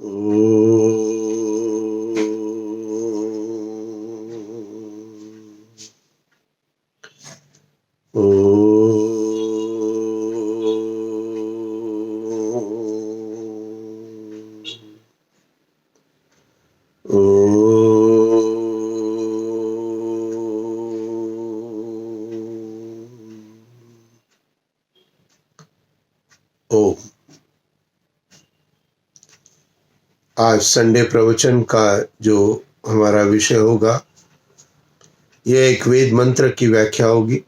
ओम। आज संडे प्रवचन का जो हमारा विषय होगा, यह एक वेद मंत्र की व्याख्या होगी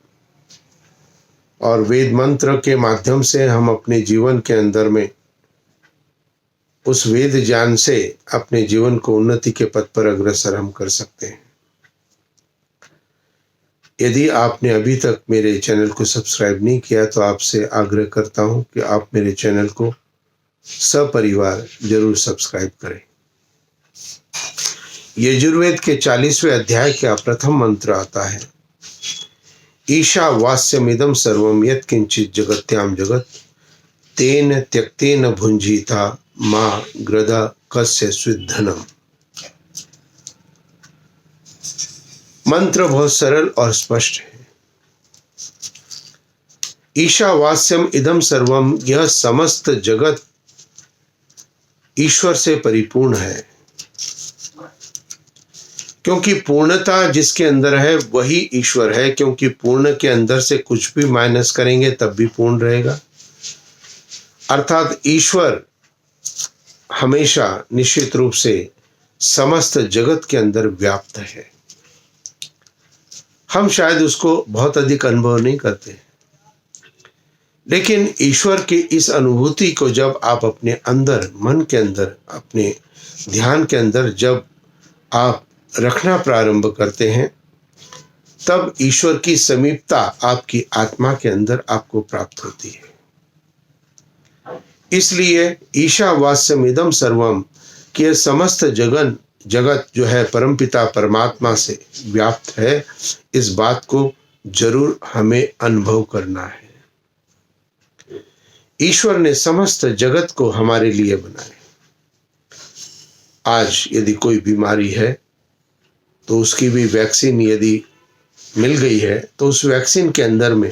और वेद मंत्र के माध्यम से हम अपने जीवन के अंदर में उस वेद ज्ञान से अपने जीवन को उन्नति के पथ पर अग्रसर हम कर सकते हैं। यदि आपने अभी तक मेरे चैनल को सब्सक्राइब नहीं किया तो आपसे आग्रह करता हूं कि आप मेरे चैनल को सपरिवार जरूर सब्सक्राइब करें। यजुर्वेद के 40वें अध्याय का प्रथम मंत्र आता है, ईशावास्यमिदं सर्वं यत् किंचित जगत्याम जगत तेन त्यक्तेन भुंजीता मां ग्रदा कस्य स्विद्धनम। मंत्र बहुत सरल और स्पष्ट है। ईशावास्यम इदम सर्वम, यह समस्त जगत ईश्वर से परिपूर्ण है, क्योंकि पूर्णता जिसके अंदर है वही ईश्वर है। क्योंकि पूर्ण के अंदर से कुछ भी माइनस करेंगे तब भी पूर्ण रहेगा। अर्थात ईश्वर हमेशा निश्चित रूप से समस्त जगत के अंदर व्याप्त है। हम शायद उसको बहुत अधिक अनुभव नहीं करते, लेकिन ईश्वर की इस अनुभूति को जब आप अपने अंदर, मन के अंदर, अपने ध्यान के अंदर जब आप रखना प्रारंभ करते हैं, तब ईश्वर की समीपता आपकी आत्मा के अंदर आपको प्राप्त होती है। इसलिए ईशावास्यमिदं सर्वम कि समस्त जगत जो है परमपिता परमात्मा से व्याप्त है, इस बात को जरूर हमें अनुभव करना है। ईश्वर ने समस्त जगत को हमारे लिए बनाया। आज यदि कोई बीमारी है तो उसकी भी वैक्सीन यदि मिल गई है तो उस वैक्सीन के अंदर में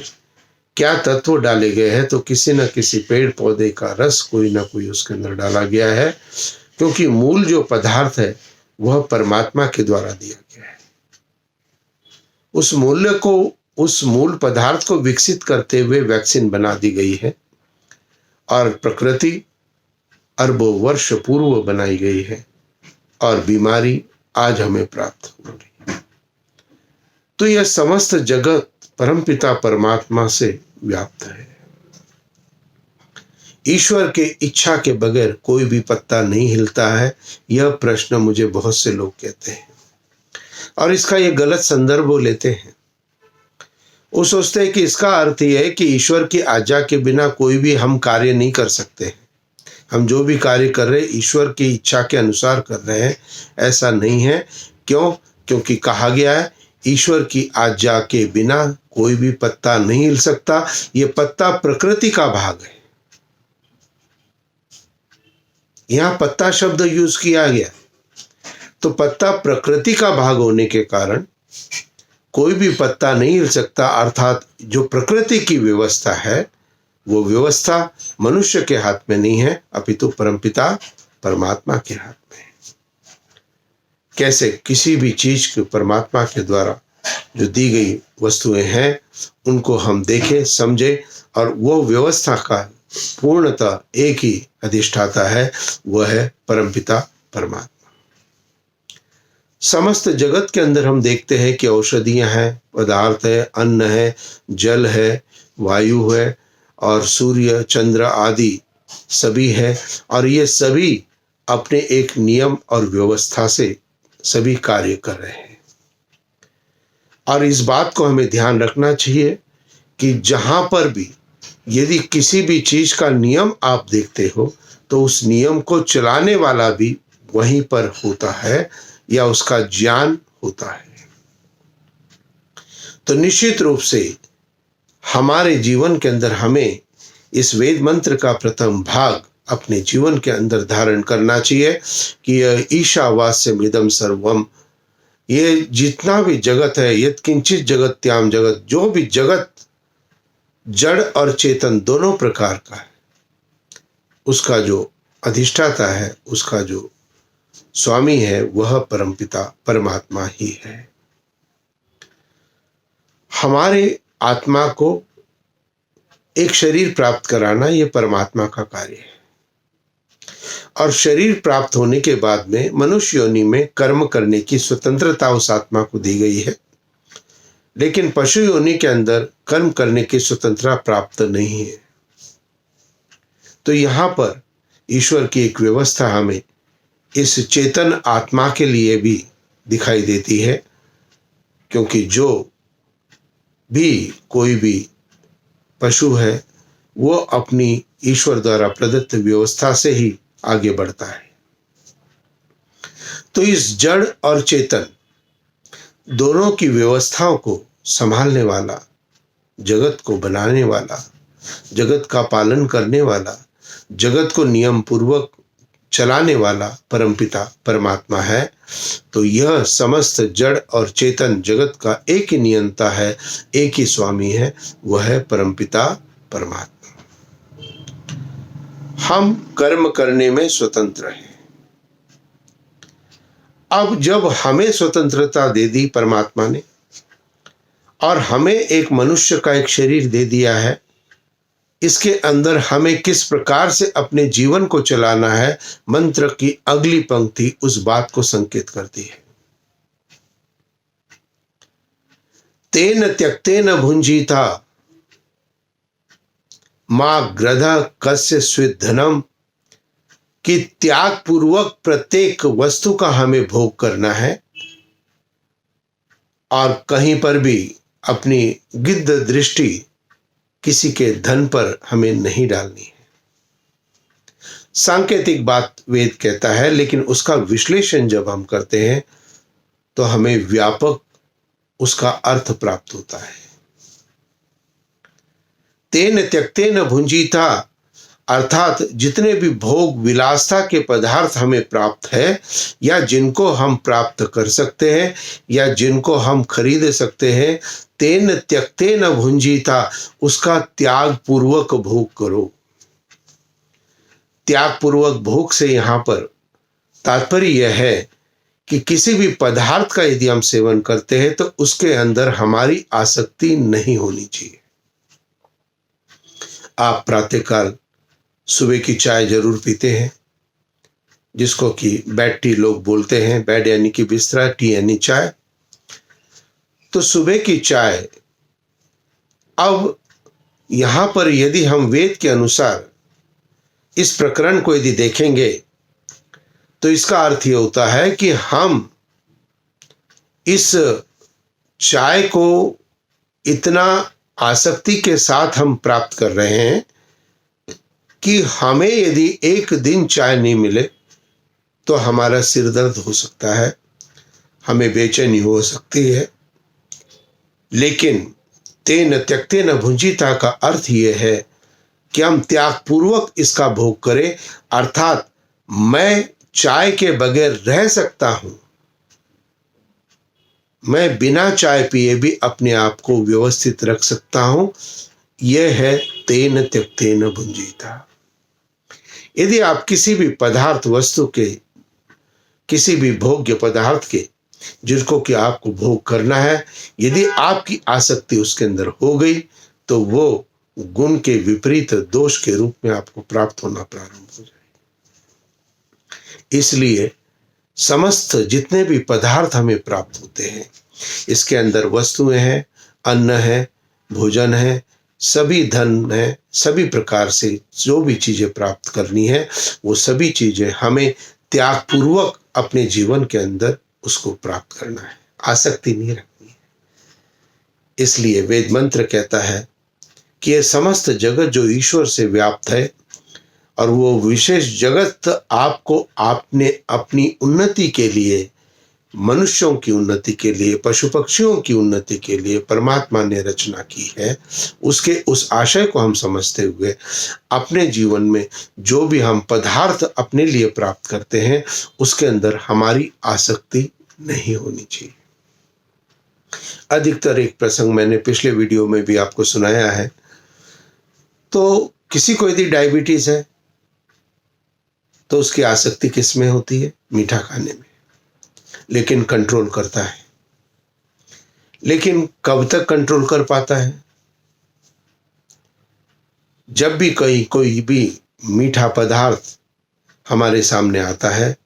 क्या तत्व डाले गए हैं, तो किसी न किसी पेड़ पौधे का रस कोई ना कोई उसके अंदर डाला गया है, क्योंकि मूल जो पदार्थ है वह परमात्मा के द्वारा दिया गया है। उस मूल पदार्थ को विकसित करते हुए वैक्सीन बना दी गई है और प्रकृति अरबों वर्ष पूर्व बनाई गई है और बीमारी आज हमें प्राप्त हो रही है। तो यह समस्त जगत परमपिता परमात्मा से व्याप्त है। ईश्वर के इच्छा के बगैर कोई भी पत्ता नहीं हिलता है, यह प्रश्न मुझे बहुत से लोग कहते हैं और इसका ये गलत संदर्भ वो लेते हैं। वो सोचते हैं कि इसका अर्थ यह है कि ईश्वर की आज्ञा के बिना कोई भी हम कार्य नहीं कर सकते हैं। हम जो भी कार्य कर रहे हैं ईश्वर की इच्छा के अनुसार कर रहे हैं, ऐसा नहीं है। क्यों? क्योंकि कहा गया है ईश्वर की आज्ञा के बिना कोई भी पत्ता नहीं हिल सकता। ये पत्ता प्रकृति का भाग है। यहां पत्ता शब्द यूज किया गया, तो पत्ता प्रकृति का भाग होने के कारण कोई भी पत्ता नहीं हिल सकता। अर्थात जो प्रकृति की व्यवस्था है वो व्यवस्था मनुष्य के हाथ में नहीं है, अपितु परमपिता परमात्मा के हाथ में है। कैसे किसी भी चीज को परमात्मा के द्वारा जो दी गई वस्तुएं हैं उनको हम देखें, समझे, और वो व्यवस्था का पूर्णतः एक ही अधिष्ठाता है, वह है परमपिता परमात्मा। समस्त जगत के अंदर हम देखते हैं कि औषधियां हैं, पदार्थ है, अन्न है, जल है, वायु है और सूर्य चंद्र आदि सभी है, और ये सभी अपने एक नियम और व्यवस्था से सभी कार्य कर रहे हैं। और इस बात को हमें ध्यान रखना चाहिए कि जहां पर भी यदि किसी भी चीज का नियम आप देखते हो तो उस नियम को चलाने वाला भी वहीं पर होता है या उसका ज्ञान होता है। तो निश्चित रूप से हमारे जीवन के अंदर हमें इस वेद मंत्र का प्रथम भाग अपने जीवन के अंदर धारण करना चाहिए कि यह ईशावास्यमिदं सर्वम, ये जितना भी जगत है, यत्किंचित जगत्याम जगत, जो भी जगत जड़ और चेतन दोनों प्रकार का है, उसका जो अधिष्ठाता है, उसका जो स्वामी है, वह परमपिता परमात्मा ही है। हमारे आत्मा को एक शरीर प्राप्त कराना यह परमात्मा का कार्य है, और शरीर प्राप्त होने के बाद में मनुष्य योनि में कर्म करने की स्वतंत्रता उस आत्मा को दी गई है, लेकिन पशु योनि के अंदर कर्म करने की स्वतंत्रता प्राप्त नहीं है। तो यहाँ पर ईश्वर की एक व्यवस्था हमें इस चेतन आत्मा के लिए भी दिखाई देती है, क्योंकि जो भी कोई भी पशु है वो अपनी ईश्वर द्वारा प्रदत्त व्यवस्था से ही आगे बढ़ता है। तो इस जड़ और चेतन दोनों की व्यवस्थाओं को संभालने वाला, जगत को बनाने वाला, जगत का पालन करने वाला, जगत को नियम पूर्वक चलाने वाला परमपिता परमात्मा है। तो यह समस्त जड़ और चेतन जगत का एक ही नियंता है, एक ही स्वामी है, वह है परमपिता परमात्मा। हम कर्म करने में स्वतंत्र हैं। अब जब हमें स्वतंत्रता दे दी परमात्मा ने, और हमें एक मनुष्य का एक शरीर दे दिया है, इसके अंदर हमें किस प्रकार से अपने जीवन को चलाना है, मंत्र की अगली पंक्ति उस बात को संकेत करती है। तेन त्यक्तेन भुंजीता मां ग्रधा कस्य स्विद्धनम, कि त्याग पूर्वक प्रत्येक वस्तु का हमें भोग करना है, और कहीं पर भी अपनी गिद्ध दृष्टि किसी के धन पर हमें नहीं डालनी है। सांकेतिक बात वेद कहता है, लेकिन उसका विश्लेषण जब हम करते हैं तो हमें व्यापक उसका अर्थ प्राप्त होता है। तेन त्यक्तेन भुंजीता, अर्थात जितने भी भोग विलासता के पदार्थ हमें प्राप्त है, या जिनको हम प्राप्त कर सकते हैं, या जिनको हम खरीद सकते हैं, तेन त्यक्तेन भुंजीता, उसका त्याग पूर्वक भोग करो। त्याग पूर्वक भोग से यहाँ पर तात्पर्य यह है कि किसी भी पदार्थ का यदि हम सेवन करते हैं तो उसके अंदर हमारी आसक्ति नहीं होनी चाहिए। आप प्रातःकाल सुबह की चाय जरूर पीते हैं, जिसको कि बेड टी लोग बोलते हैं। बेड यानी कि बिस्तरा, टी यानी चाय। तो सुबह की चाय, अब यहां पर यदि हम वेद के अनुसार इस प्रकरण को यदि देखेंगे तो इसका अर्थ यह होता है कि हम इस चाय को इतना आसक्ति के साथ हम प्राप्त कर रहे हैं कि हमें यदि एक दिन चाय नहीं मिले तो हमारा सिर दर्द हो सकता है, हमें बेचैनी हो सकती है। लेकिन तेन त्यक्तेन भुंजीता का अर्थ यह है कि हम त्याग पूर्वक इसका भोग करें, अर्थात मैं चाय के बगैर रह सकता हूं, मैं बिना चाय पिए भी अपने आप को व्यवस्थित रख सकता हूं। यह है तेन त्यक्तेन भुंजीता। यदि आप किसी भी पदार्थ वस्तु के, किसी भी भोग्य पदार्थ के, जिसको कि आपको भोग करना है, यदि आपकी आसक्ति उसके अंदर हो गई तो वो गुण के विपरीत दोष के रूप में आपको प्राप्त होना प्रारंभ हो जाएगा। इसलिए समस्त जितने भी पदार्थ हमें प्राप्त होते हैं, इसके अंदर वस्तुएं हैं, अन्न है, भोजन है, सभी धन है, सभी प्रकार से जो भी चीजें प्राप्त करनी है, वो सभी चीजें हमें त्याग पूर्वक अपने जीवन के अंदर उसको प्राप्त करना है, आसक्ति नहीं रखनी है। इसलिए वेद मंत्र कहता है कि यह समस्त जगत जो ईश्वर से व्याप्त है, और वो विशेष जगत आपको आपने अपनी उन्नति के लिए मनुष्यों की उन्नति के लिए, पशु पक्षियों की उन्नति के लिए परमात्मा ने रचना की है, उसके उस आशय को हम समझते हुए अपने जीवन में जो भी हम पदार्थ अपने लिए प्राप्त करते हैं उसके अंदर हमारी आसक्ति नहीं होनी चाहिए। अधिकतर एक प्रसंग मैंने पिछले वीडियो में भी आपको सुनाया है। तो किसी को यदि डायबिटीज है तो उसकी आसक्ति किस में होती है? मीठा खाने में, लेकिन कंट्रोल करता है। लेकिन कब तक कंट्रोल कर पाता है? जब भी कोई भी मीठा पदार्थ हमारे सामने आता है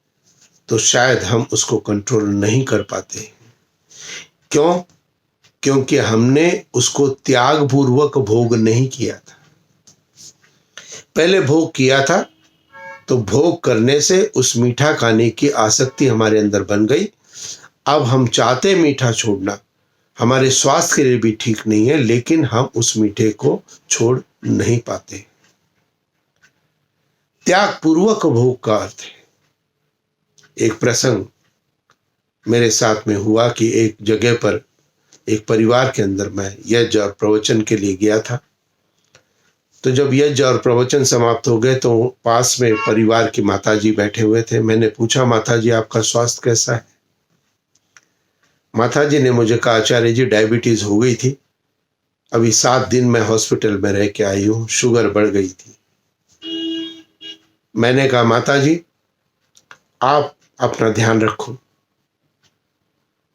तो शायद हम उसको कंट्रोल नहीं कर पाते। क्यों? क्योंकि हमने उसको त्यागपूर्वक भोग नहीं किया था। पहले भोग किया था तो भोग करने से उस मीठा खाने की आसक्ति हमारे अंदर बन गई। अब हम चाहते मीठा छोड़ना, हमारे स्वास्थ्य के लिए भी ठीक नहीं है, लेकिन हम उस मीठे को छोड़ नहीं पाते। त्याग पूर्वक भोग का अर्थ है। एक प्रसंग मेरे साथ में हुआ कि एक जगह पर एक परिवार के अंदर मैं यज्ञ और प्रवचन के लिए गया था। तो जब यज्ञ और प्रवचन समाप्त हो गए तो पास में परिवार की माताजी बैठे हुए थे। मैंने पूछा, माताजी आपका स्वास्थ्य कैसा है? माताजी ने मुझे कहा, आचार्य जी डायबिटीज हो गई थी, अभी 7 दिन मैं हॉस्पिटल में रह के आई हूँ, शुगर बढ़ गई थी। मैंने कहा, माताजी आप अपना ध्यान रखो,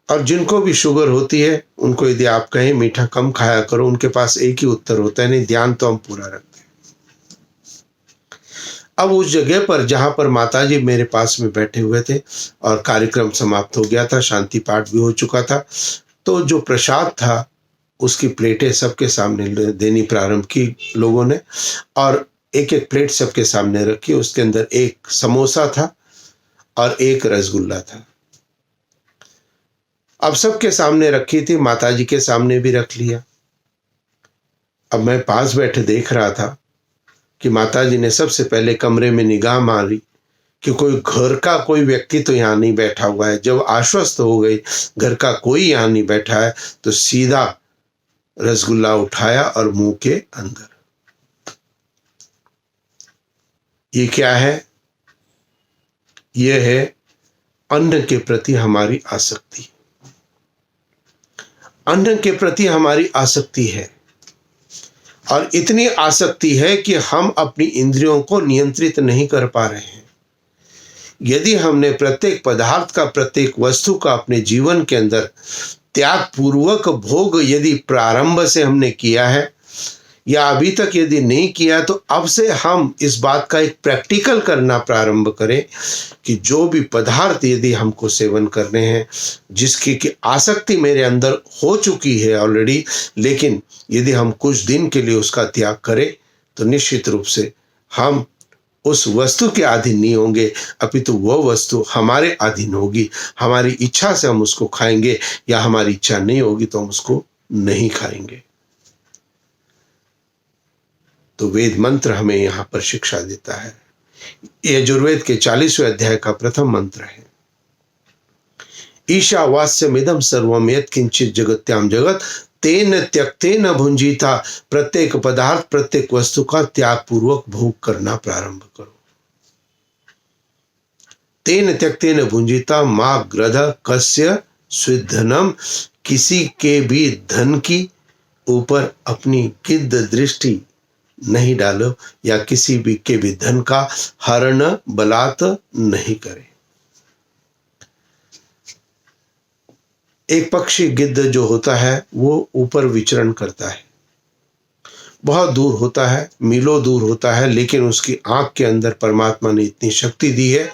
और जिनको भी शुगर होती है उनको यदि आप कहें मीठा कम खाया करो, उनके पास एक ही उत्तर होता है, नहीं ध्यान तो हम पूरा रखते हैं। अब उस जगह पर जहां पर माताजी मेरे पास में बैठे हुए थे और कार्यक्रम समाप्त हो गया था, शांति पाठ भी हो चुका था, तो जो प्रसाद था उसकी प्लेटें सबके सामने देनी प्रारंभ की लोगों ने, और एक एक प्लेट सबके सामने रखी। उसके अंदर एक समोसा था और एक रसगुल्ला था। अब सबके सामने रखी थी, माताजी के सामने भी रख लिया। अब मैं पास बैठे देख रहा था कि माताजी ने सबसे पहले कमरे में निगाह मारी कि कोई घर का कोई व्यक्ति तो यहाँ नहीं बैठा हुआ है। जब आश्वस्त हो गई घर का कोई यहाँ नहीं बैठा है तो सीधा रसगुल्ला उठाया और मुंह के अंदर। ये क्या है? ये है अन्न के प्रति हमारी आसक्ति। अन्न के प्रति हमारी आसक्ति है, और इतनी आसक्ति है कि हम अपनी इंद्रियों को नियंत्रित नहीं कर पा रहे हैं। यदि हमने प्रत्येक पदार्थ का, प्रत्येक वस्तु का अपने जीवन के अंदर त्याग पूर्वक भोग यदि प्रारंभ से हमने किया है, या अभी तक यदि नहीं किया, तो अब से हम इस बात का एक प्रैक्टिकल करना प्रारंभ करें कि जो भी पदार्थ यदि हमको सेवन करने हैं, जिसकी की आसक्ति मेरे अंदर हो चुकी है ऑलरेडी, लेकिन यदि हम कुछ दिन के लिए उसका त्याग करें तो निश्चित रूप से हम उस वस्तु के अधीन नहीं होंगे, अपितु वह वस्तु हमारे अधीन होगी। हमारी इच्छा से हम उसको खाएंगे, या हमारी इच्छा नहीं होगी तो हम उसको नहीं खाएंगे। तो वेद मंत्र हमें यहाँ पर शिक्षा देता है। यजुर्वेद के 40वें अध्याय का प्रथम मंत्र है, ईशावास्यमिदं सर्वम यत्किंचित् जगत्याम जगत तेन त्यक्तेन भुंजीता। प्रत्येक पदार्थ, प्रत्येक वस्तु का त्याग पूर्वक भोग करना प्रारंभ करो। तेन त्यक्तेन भुंजीता मा ग्रध कस्य स्विद्धनम। किसी के भी धन की ऊपर अपनी गिद्ध दृष्टि नहीं डालो, या किसी भी के भी धन का हरण बलात् नहीं करे। एक पक्षी गिद्ध जो होता है वो ऊपर विचरण करता है, बहुत दूर होता है, मीलों दूर होता है, लेकिन उसकी आंख के अंदर परमात्मा ने इतनी शक्ति दी है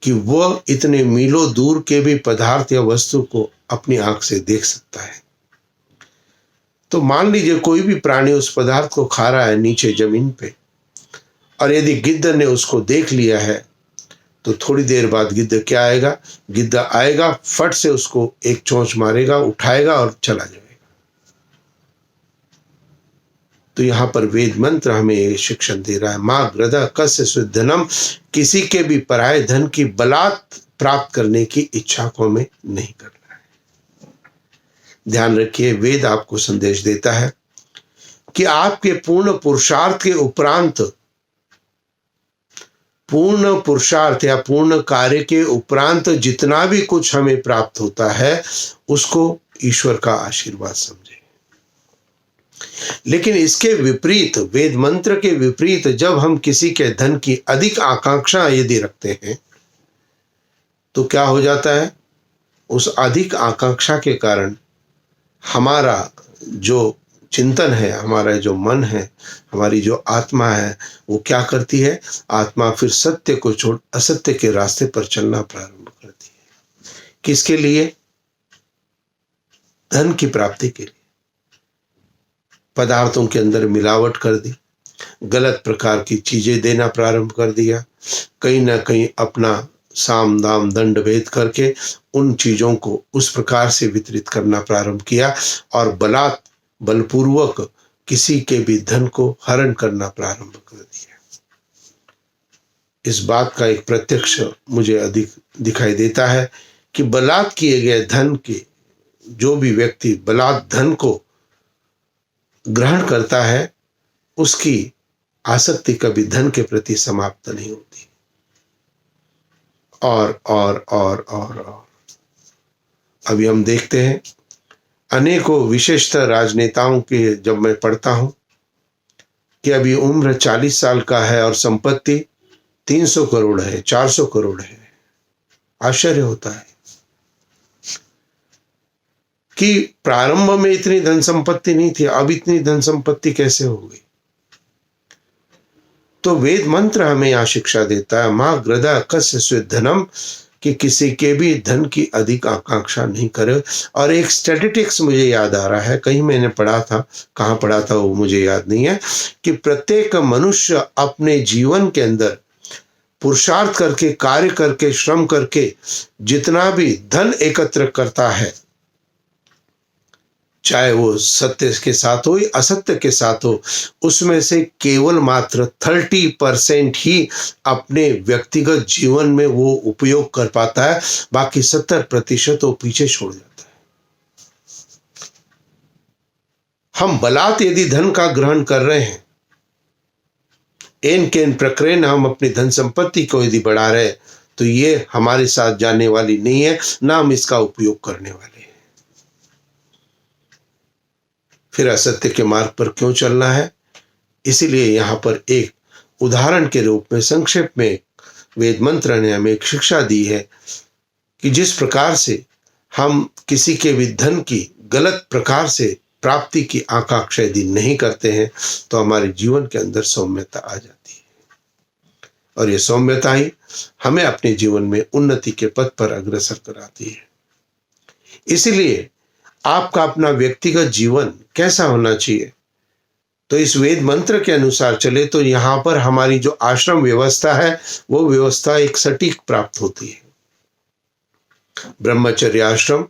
कि वह इतने मीलों दूर के भी पदार्थ या वस्तु को अपनी आंख से देख सकता है। तो मान लीजिए कोई भी प्राणी उस पदार्थ को खा रहा है नीचे जमीन पे, और यदि गिद्ध ने उसको देख लिया है तो थोड़ी देर बाद गिद्ध क्या आएगा? गिद्ध आएगा, फट से उसको एक चोंच मारेगा, उठाएगा और चला जाएगा। तो यहाँ पर वेद मंत्र हमें ये शिक्षण दे रहा है, माँ ग्रदा कस्य स्विद्धनम। किसी के भी पराये धन की बलात् प्राप्त करने की इच्छा को हमें नहीं करना है। ध्यान रखिए, वेद आपको संदेश देता है कि आपके पूर्ण पुरुषार्थ के उपरांत, पूर्ण पुरुषार्थ या पूर्ण कार्य के उपरांत जितना भी कुछ हमें प्राप्त होता है उसको ईश्वर का आशीर्वाद समझे। लेकिन इसके विपरीत, वेद मंत्र के विपरीत, जब हम किसी के धन की अधिक आकांक्षा यदि रखते हैं तो क्या हो जाता है? उस अधिक आकांक्षा के कारण हमारा जो चिंतन है, हमारा जो मन है, हमारी जो आत्मा है, वो क्या करती है? आत्मा फिर सत्य को छोड़ असत्य के रास्ते पर चलना प्रारंभ करती है। किसके लिए? धन की प्राप्ति के लिए। पदार्थों के अंदर मिलावट कर दी, गलत प्रकार की चीजें देना प्रारंभ कर दिया, कहीं ना कहीं अपना साम दाम दंड भेद करके उन चीजों को उस प्रकार से वितरित करना प्रारंभ किया और बलपूर्वक किसी के भी धन को हरण करना प्रारंभ कर दिया। इस बात का एक प्रत्यक्ष मुझे अधिक दिखाई देता है कि बलात् किए गए धन के, जो भी व्यक्ति बलात् धन को ग्रहण करता है उसकी आसक्ति कभी धन के प्रति समाप्त नहीं होती। और अभी हम देखते हैं अनेकों विशेषतः राजनेताओं के, जब मैं पढ़ता हूं कि अभी उम्र 40 साल का है और संपत्ति 300 करोड़ है, 400 करोड़ है, आश्चर्य होता है कि प्रारंभ में इतनी धन संपत्ति नहीं थी, अब इतनी धन संपत्ति कैसे हो गई? तो वेद मंत्र हमें यहां शिक्षा देता है, मां गृधा कस्य स्विद्धनम, कि किसी के भी धन की अधिक आकांक्षा नहीं करे। और एक स्टैटिस्टिक्स मुझे याद आ रहा है, कहीं मैंने पढ़ा था, कहाँ पढ़ा था वो मुझे याद नहीं है, कि प्रत्येक मनुष्य अपने जीवन के अंदर पुरुषार्थ करके, कार्य करके, श्रम करके जितना भी धन एकत्र करता है, चाहे वो सत्य के साथ हो या असत्य के साथ हो, उसमें से केवल मात्र 30% ही अपने व्यक्तिगत जीवन में वो उपयोग कर पाता है, बाकी 70% वो पीछे छोड़ जाता है। हम बलात् यदि धन का ग्रहण कर रहे हैं, एन केन प्रकरण हम अपनी धन संपत्ति को यदि बढ़ा रहे, तो ये हमारे साथ जाने वाली नहीं है, ना हम इसका उपयोग करने वाले हैं। फिर असत्य के मार्ग पर क्यों चलना है? इसीलिए यहाँ पर एक उदाहरण के रूप में संक्षेप में वेद मंत्र ने हमें एक शिक्षा दी है कि जिस प्रकार से हम किसी के भी धन की गलत प्रकार से प्राप्ति की आकांक्षा यदि नहीं करते हैं तो हमारे जीवन के अंदर सौम्यता आ जाती है, और ये सौम्यता ही हमें अपने जीवन में उन्नति के पथ पर अग्रसर कराती है। इसीलिए आपका अपना व्यक्तिगत जीवन कैसा होना चाहिए? तो इस वेद मंत्र के अनुसार चले तो यहाँ पर हमारी जो आश्रम व्यवस्था है वो व्यवस्था एक सटीक प्राप्त होती है। ब्रह्मचर्य आश्रम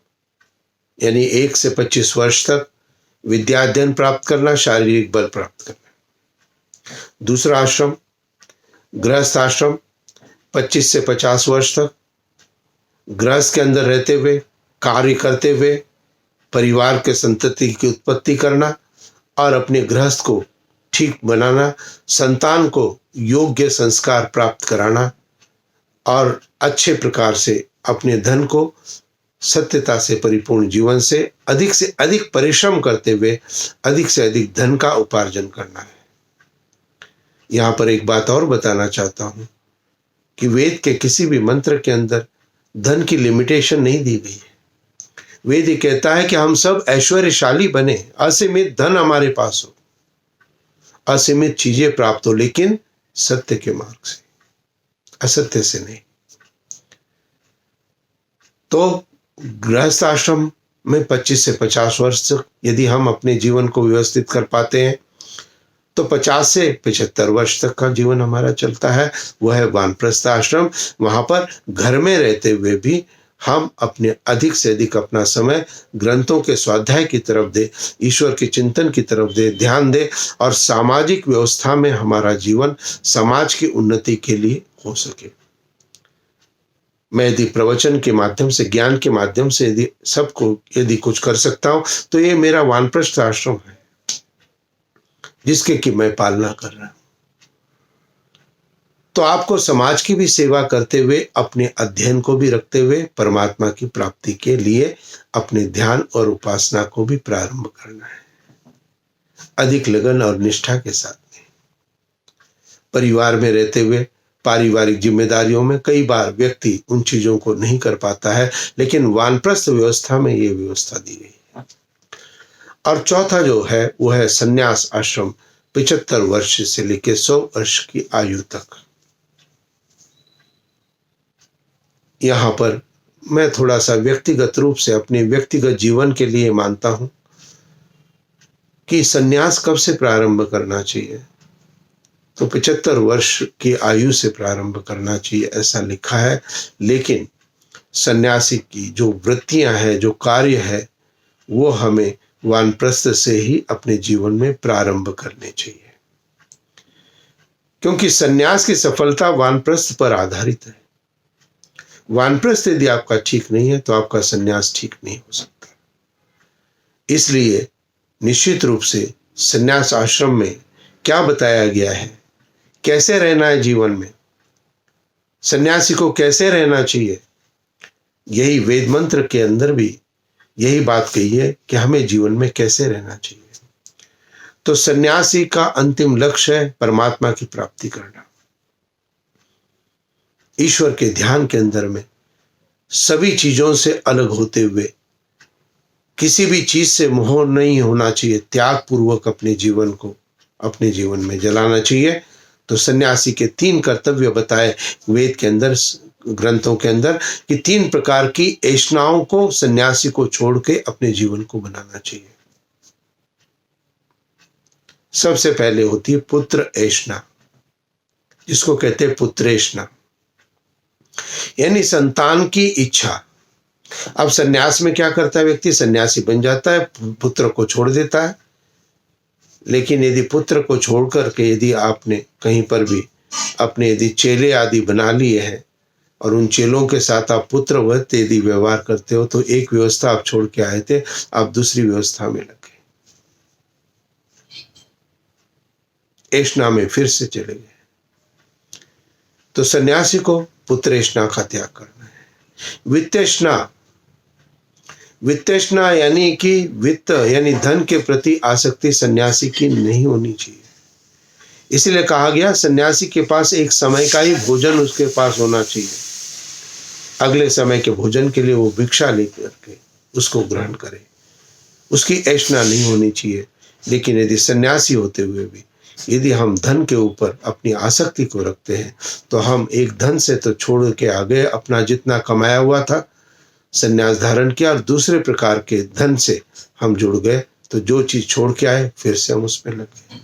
यानी 1 से 25 वर्ष तक विद्या अध्ययन प्राप्त करना, शारीरिक बल प्राप्त करना। दूसरा आश्रम गृहस्थ आश्रम 25 से 50 वर्ष तक गृहस्थ के अंदर रहते हुए, कार्य करते हुए परिवार के संतति की उत्पत्ति करना और अपने गृहस्थ को ठीक बनाना, संतान को योग्य संस्कार प्राप्त कराना और अच्छे प्रकार से अपने धन को सत्यता से परिपूर्ण जीवन से अधिक परिश्रम करते हुए अधिक से अधिक धन का उपार्जन करना है। यहाँ पर एक बात और बताना चाहता हूँ कि वेद के किसी भी मंत्र के अंदर धन की लिमिटेशन नहीं दी गई है। वेद कहता है कि हम सब ऐश्वर्यशाली बने, असीमित धन हमारे पास हो, असीमित चीजें प्राप्त हो, लेकिन सत्य के मार्ग से, असत्य से नहीं। तो गृहस्थ आश्रम में 25 से 50 वर्ष तक यदि हम अपने जीवन को व्यवस्थित कर पाते हैं तो 50 से 75 वर्ष तक का जीवन हमारा चलता है, वह है वानप्रस्थ आश्रम। वहां पर घर में रहते हुए भी हम अपने अधिक से अधिक अपना समय ग्रंथों के स्वाध्याय की तरफ दे, ईश्वर के चिंतन की तरफ दे, ध्यान दे और सामाजिक व्यवस्था में हमारा जीवन समाज की उन्नति के लिए हो सके। मैं यदि प्रवचन के माध्यम से, ज्ञान के माध्यम से यदि सबको यदि कुछ कर सकता हूं, तो ये मेरा वानप्रस्थ आश्रम है जिसके कि मैं पालना कर रहा हूं। तो आपको समाज की भी सेवा करते हुए, अपने अध्ययन को भी रखते हुए, परमात्मा की प्राप्ति के लिए अपने ध्यान और उपासना को भी प्रारंभ करना है, अधिक लगन और निष्ठा के साथ में। परिवार में रहते हुए पारिवारिक जिम्मेदारियों में कई बार व्यक्ति उन चीजों को नहीं कर पाता है, लेकिन वानप्रस्थ व्यवस्था में ये व्यवस्था दी गई है। और चौथा जो है वो है संन्यास आश्रम, 75 वर्ष से लेकर 100 वर्ष की आयु तक। यहां पर मैं थोड़ा सा व्यक्तिगत रूप से अपने व्यक्तिगत जीवन के लिए मानता हूं कि संन्यास कब से प्रारंभ करना चाहिए, तो 75 वर्ष की आयु से प्रारंभ करना चाहिए ऐसा लिखा है। लेकिन सन्यासी की जो वृत्तियां हैं, जो कार्य है, वो हमें वानप्रस्थ से ही अपने जीवन में प्रारंभ करने चाहिए, क्योंकि सन्यास की सफलता वानप्रस्थ पर आधारित है। वानप्रस्थ यदि आपका ठीक नहीं है तो आपका सन्यास ठीक नहीं हो सकता। इसलिए निश्चित रूप से सन्यास आश्रम में क्या बताया गया है, कैसे रहना है जीवन में, सन्यासी को कैसे रहना चाहिए, यही वेद मंत्र के अंदर भी यही बात कही है कि हमें जीवन में कैसे रहना चाहिए। तो सन्यासी का अंतिम लक्ष्य है परमात्मा की प्राप्ति करना, ईश्वर के ध्यान के अंदर में सभी चीजों से अलग होते हुए, किसी भी चीज से मोह नहीं होना चाहिए, त्याग पूर्वक अपने जीवन को अपने जीवन में जलाना चाहिए। तो सन्यासी के 3 कर्तव्य बताए वेद के अंदर, ग्रंथों के अंदर, कि 3 प्रकार की ऐष्णाओं को सन्यासी को छोड़ के अपने जीवन को बनाना चाहिए। सबसे पहले होती है पुत्र ऐष्णा, जिसको कहते हैं पुत्रेष्णा, यानी संतान की इच्छा। अब सन्यास में क्या करता है व्यक्ति, सन्यासी बन जाता है, पुत्र को छोड़ देता है। लेकिन यदि पुत्र को छोड़ करके यदि आपने कहीं पर भी अपने यदि चेले आदि बना लिए हैं और उन चेलों के साथ आप पुत्रवत यदि व्यवहार करते हो, तो एक व्यवस्था आप छोड़ के आए थे, आप दूसरी व्यवस्था में लग गए, ऐष्णा में फिर से चले गए। तो सन्यासी को पुत्रेष्णा का त्याग करना है। वित्तेष्णा, वित्तेष्णा यानी कि वित्त यानी धन के प्रति आसक्ति सन्यासी की नहीं होनी चाहिए। इसलिए कहा गया सन्यासी के पास एक समय का ही भोजन उसके पास होना चाहिए, अगले समय के भोजन के लिए वो भिक्षा लेकर के उसको ग्रहण करे, उसकी ऐष्णा नहीं होनी चाहिए। लेकिन यदि सन्यासी होते हुए भी यदि हम धन के ऊपर अपनी आसक्ति को रखते हैं, तो हम एक धन से तो छोड़ के आ गए, अपना जितना कमाया हुआ था सन्यास धारण किया, और दूसरे प्रकार के धन से हम जुड़ गए, तो जो चीज छोड़ के आए फिर से हम उसमें लग गए।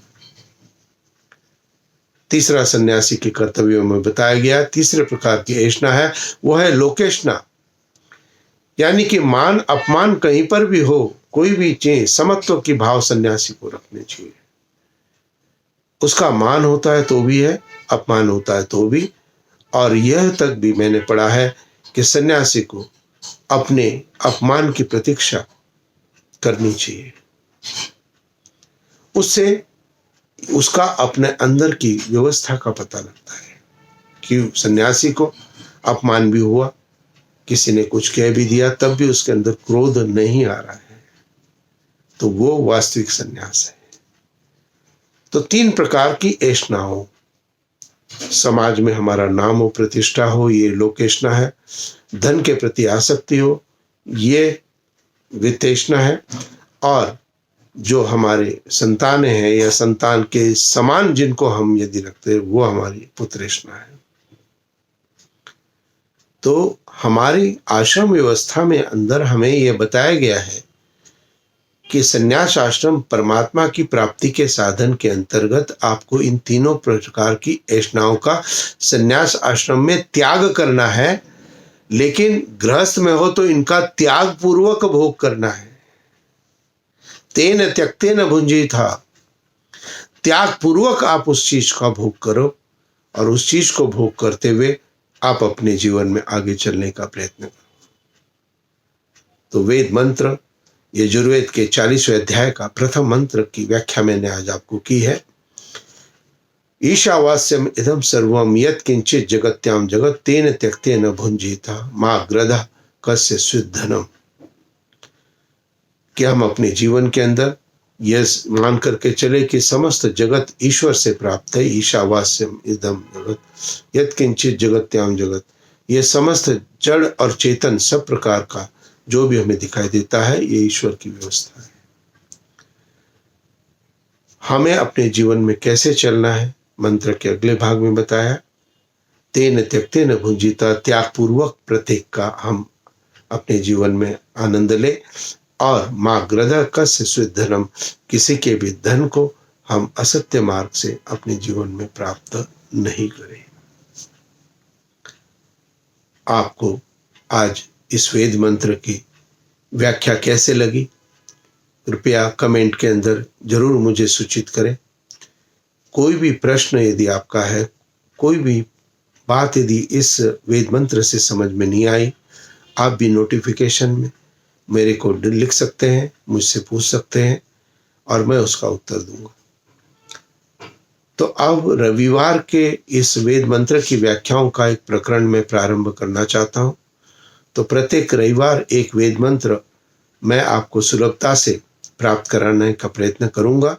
तीसरा सन्यासी के कर्तव्यों में बताया गया, तीसरे प्रकार की ऐष्णा है, वो है लोकेष्णा, यानी कि मान अपमान कहीं पर भी हो, कोई भी चीज, समत्व की भाव सन्यासी को रखने चाहिए। उसका मान होता है तो भी है, अपमान होता है तो भी। और यह तक भी मैंने पढ़ा है कि सन्यासी को अपने अपमान की प्रतीक्षा करनी चाहिए, उससे उसका अपने अंदर की व्यवस्था का पता लगता है कि सन्यासी को अपमान भी हुआ, किसी ने कुछ कह भी दिया, तब भी उसके अंदर क्रोध नहीं आ रहा है, तो वो वास्तविक सन्यास है। तो 3 प्रकार की ऐष्णा हो, समाज में हमारा नाम हो, प्रतिष्ठा हो, ये लोकेष्णा है। धन के प्रति आसक्ति हो, ये वित्तेष्णा है। और जो हमारे संतान हैं या संतान के समान जिनको हम यदि रखते हैं, वो हमारी पुत्रेष्णा है। तो हमारी आश्रम व्यवस्था में अंदर हमें यह बताया गया है कि संन्यास आश्रम परमात्मा की प्राप्ति के साधन के अंतर्गत आपको इन 3 प्रकार की ऐष्णाओं का संन्यास आश्रम में त्याग करना है। लेकिन गृहस्थ में हो तो इनका त्याग पूर्वक भोग करना है। तेन त्यक्तेन भुंजी था, त्याग पूर्वक आप उस चीज का भोग करो, और उस चीज को भोग करते हुए आप अपने जीवन में आगे चलने का प्रयत्न करो। तो वेद मंत्र, यजुर्वेद के 40वें अध्याय का प्रथम मंत्र की व्याख्या मैंने आज आपको की है। ईशावास्यम इदम सर्वम यत् किंचित जगत्याम जगत तेन त्यक्तेन भुंजीता मा ग्रदः कस्य स्विद्धनम। कि हम अपने जीवन के अंदर यह मान करके चले कि समस्त जगत ईश्वर से प्राप्त है। ईशावास्यम इदम जगत यत् किंचित जगत्याम जगत, ये समस्त जड़ और चेतन सब प्रकार का जो भी हमें दिखाई देता है ये ईश्वर की व्यवस्था है। हमें अपने जीवन में कैसे चलना है मंत्र के अगले भाग में बताया। तेन त्यक्तेन भुंजीता, त्याग पूर्वक प्रत्येक का हम अपने जीवन में आनंद ले। और माँ ग्रदः कस्य स्विद्धनम, किसी के भी धन को हम असत्य मार्ग से अपने जीवन में प्राप्त नहीं करें। आपको आज इस वेद मंत्र की व्याख्या कैसे लगी कृपया कमेंट के अंदर जरूर मुझे सूचित करें। कोई भी प्रश्न यदि आपका है, कोई भी बात यदि इस वेद मंत्र से समझ में नहीं आई, आप भी नोटिफिकेशन में मेरे को लिख सकते हैं, मुझसे पूछ सकते हैं और मैं उसका उत्तर दूंगा। तो अब रविवार के इस वेद मंत्र की व्याख्याओं का एक प्रकरण में प्रारंभ करना चाहता हूं। तो प्रत्येक रविवार एक वेद मंत्र मैं आपको सुलभता से प्राप्त कराने का प्रयत्न करूंगा।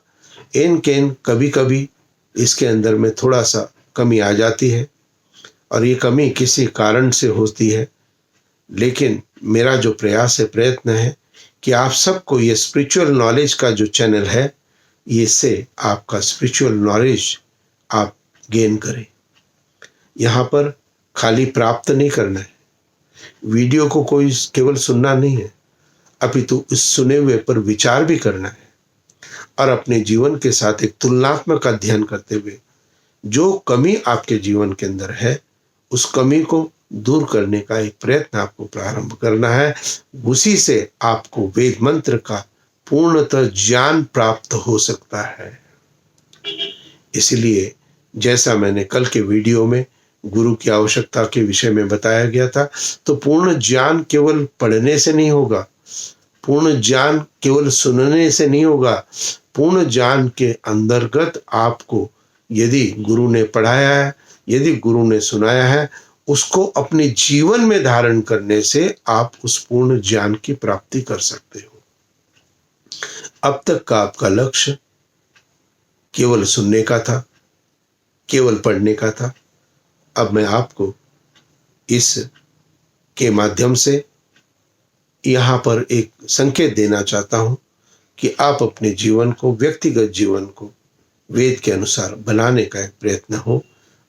इन केन कभी कभी इसके अंदर में थोड़ा सा कमी आ जाती है और ये कमी किसी कारण से होती है, लेकिन मेरा जो प्रयास है, प्रयत्न है कि आप सबको ये स्पिरिचुअल नॉलेज का जो चैनल है, इससे आपका स्पिरिचुअल नॉलेज आप गेन करें। यहाँ पर खाली प्राप्त नहीं करना है, वीडियो को कोई केवल सुनना नहीं है, अपितु इस सुने हुए पर विचार भी करना है और अपने जीवन के साथ एक तुलनात्मक अध्ययन करते हुए जो कमी आपके जीवन के अंदर है उस कमी को दूर करने का एक प्रयत्न आपको प्रारंभ करना है। उसी से आपको वेद मंत्र का पूर्णतः ज्ञान प्राप्त हो सकता है। इसलिए जैसा मैंने कल के वीडियो में गुरु की आवश्यकता के विषय में बताया गया था, तो पूर्ण ज्ञान केवल पढ़ने से नहीं होगा, पूर्ण ज्ञान केवल सुनने से नहीं होगा। पूर्ण ज्ञान के अंतर्गत आपको यदि गुरु ने पढ़ाया है, यदि गुरु ने सुनाया है, उसको अपने जीवन में धारण करने से आप उस पूर्ण ज्ञान की प्राप्ति कर सकते हो। अब तक का आपका लक्ष्य केवल सुनने का था, केवल पढ़ने का था। अब मैं आपको इस के माध्यम से यहाँ पर एक संकेत देना चाहता हूँ कि आप अपने जीवन को, व्यक्तिगत जीवन को वेद के अनुसार बनाने का एक प्रयत्न हो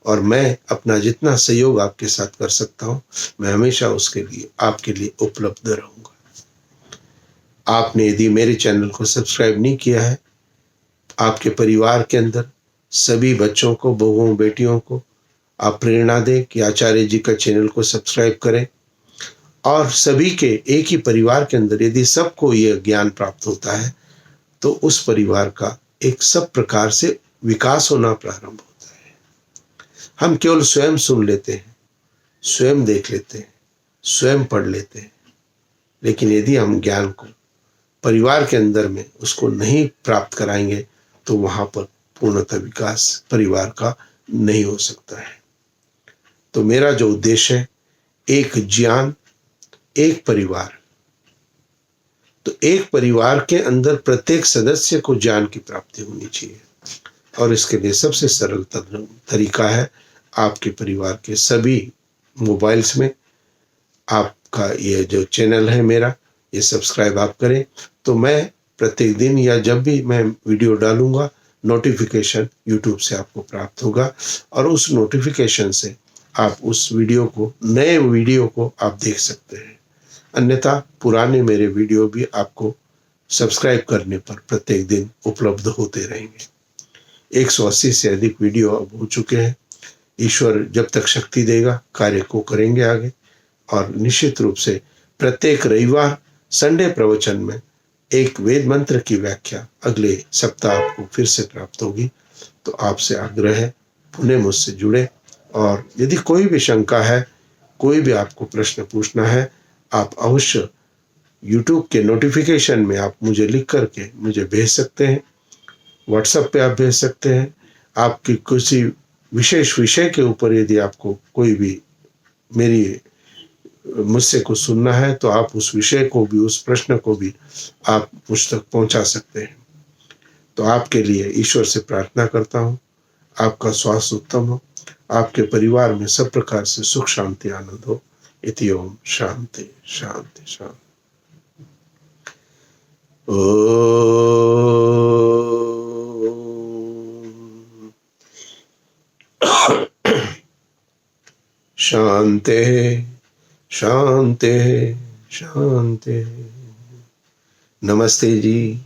और मैं अपना जितना सहयोग आपके साथ कर सकता हूँ, मैं हमेशा उसके लिए आपके लिए उपलब्ध रहूँगा। आपने यदि मेरे चैनल को सब्सक्राइब नहीं किया है, आपके परिवार के अंदर सभी बच्चों को, बहुओं बेटियों को आप प्रेरणा दें कि आचार्य जी का चैनल को सब्सक्राइब करें। और सभी के एक ही परिवार के अंदर यदि सबको यह ज्ञान प्राप्त होता है तो उस परिवार का एक सब प्रकार से विकास होना प्रारंभ होता है। हम केवल स्वयं सुन लेते हैं, स्वयं देख लेते हैं, स्वयं पढ़ लेते हैं, लेकिन यदि हम ज्ञान को परिवार के अंदर में उसको नहीं प्राप्त कराएंगे तो वहां पर पूर्णतः विकास परिवार का नहीं हो सकता है। तो मेरा जो उद्देश्य है, एक ज्ञान, एक परिवार। तो एक परिवार के अंदर प्रत्येक सदस्य को ज्ञान की प्राप्ति होनी चाहिए और इसके लिए सबसे सरल तरीका है, आपके परिवार के सभी मोबाइल्स में आपका ये जो चैनल है मेरा, ये सब्सक्राइब आप करें। तो मैं प्रत्येक दिन या जब भी मैं वीडियो डालूंगा, नोटिफिकेशन यूट्यूब से आपको प्राप्त होगा और उस नोटिफिकेशन से आप उस वीडियो को, नए वीडियो को आप देख सकते हैं। अन्यथा पुराने मेरे वीडियो भी आपको सब्सक्राइब करने पर प्रत्येक दिन उपलब्ध होते रहेंगे। 180 से अधिक वीडियो अब हो चुके हैं। ईश्वर जब तक शक्ति देगा कार्य को करेंगे आगे। और निश्चित रूप से प्रत्येक रविवार संडे प्रवचन में एक वेद मंत्र की व्याख्या अगले सप्ताह आपको फिर से प्राप्त होगी। तो आपसे आग्रह है, पुनः मुझसे जुड़े और यदि कोई भी शंका है, कोई भी आपको प्रश्न पूछना है, आप अवश्य यूट्यूब के नोटिफिकेशन में आप मुझे लिख करके मुझे भेज सकते हैं। व्हाट्सएप पे आप भेज सकते हैं। आपकी किसी विशेष विषय के ऊपर यदि आपको कोई भी मेरी मुझसे कुछ सुनना है, तो आप उस विषय को भी, उस प्रश्न को भी आप मुझ तक पहुंचा सकते हैं। तो आपके लिए ईश्वर से प्रार्थना करता हूँ, आपका स्वास्थ्य उत्तम हो, आपके परिवार में सब प्रकार से सुख शांति आनंद हो। इति ओम शांति शांति शांति। शांति शांति शांति। नमस्ते जी।